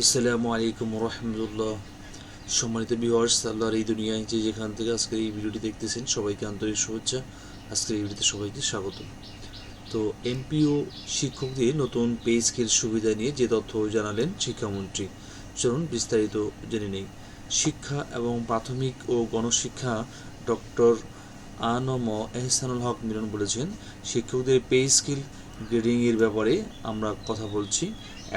আসসালামু আলাইকুম রহমতুল্লাহ। সম্মানিত ভিউয়ার্স, আল্লাহর এই দুনিয়ায় যে যেখান থেকে আজকের এই ভিডিওটি দেখতেছেন সবাইকে আন্তরিক শুভেচ্ছা। আজকের এই ভিডিওতে সবাইকে স্বাগত। তো এমপিও শিক্ষকদের নতুন পে স্কেল সুবিধা নিয়ে যে তথ্য জানালেন শিক্ষামন্ত্রী, চলুন বিস্তারিত জেনে নেই। শিক্ষা এবং প্রাথমিক ও গণশিক্ষা ডক্টর আনম এহসানুল হক মিলন বলেছেন, শিক্ষকদের পে স্কেল গ্রেডিংয়ের ব্যাপারে আমরা কথা বলছি।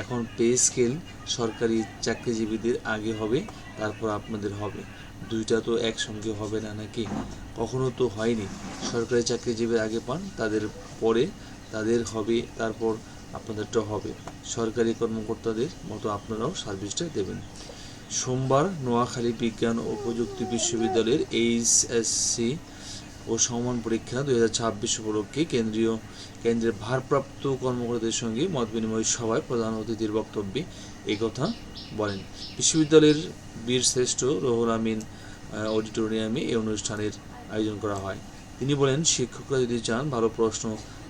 এখন পে স্কেল সরকারি চাকরিজীবীদের আগে হবে, তারপর আপনাদের হবে। দুইটা তো একসঙ্গে হবে না নাকি? কখনো তো হয়নি। সরকারি চাকরিজীবীর আগে পান, তাদের পরে তাদের হবে, তারপর আপনাদেরটা হবে। সরকারি কর্মকর্তাদের মতো আপনারাও সার্ভিসটা দেবেন। সোমবার নোয়াখালী বিজ্ঞান ও প্রযুক্তি বিশ্ববিদ্যালয়ের এইচএসসি ও সমমান পরীক্ষা 2026 উপলক্ষে কেন্দ্রের ভারপ্রাপ্ত কর্মকর্তাদের সঙ্গে মতবিনিময় সভায় প্রধান অতিথির বক্তব্যে এই কথা বলেন। বিশ্ববিদ্যালয়ের বীরশ্রেষ্ঠ রুহুল আমিন অডিটোরিয়ামে এই অনুষ্ঠানের আয়োজন করা হয়। তিনি বলেন, শিক্ষকরা যদি চান ভালো প্রশ্ন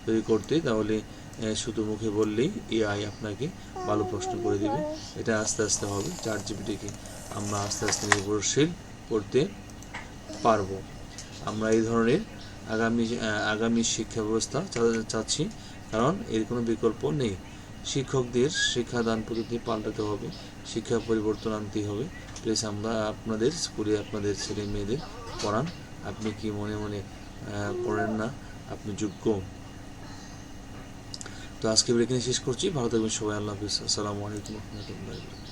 তৈরি করতে, তাহলে শুধু মুখে বললেই এআই আপনাকে ভালো প্রশ্ন করে দেবে। এটা আস্তে আস্তে হবে। চ্যাটজিপিটিকে আমরা আস্তে আস্তে নির্ভরশীল করতে পারবো। আমরা এই ধরনের আগামী শিক্ষা ব্যবস্থা চাচ্ছি, কারণ এর কোনো বিকল্প নেই। শিক্ষকদের শিক্ষাদান পদ্ধতি পাল্টাতে হবে, শিক্ষা পরিবর্তন আনতেই হবে। প্লিজ আমরা আপনাদের স্কুলে আপনাদের ছেলে মেয়েদের পড়ান। আপনি কি মনে মনে করেন না আপনি যোগ্য? তো আজকে এখানে শেষ করছি। ভালো থাকবেন সবাই। আল্লাহ হাফিজ। আসসালামু আলাইকুম রহমতুল্লাহ।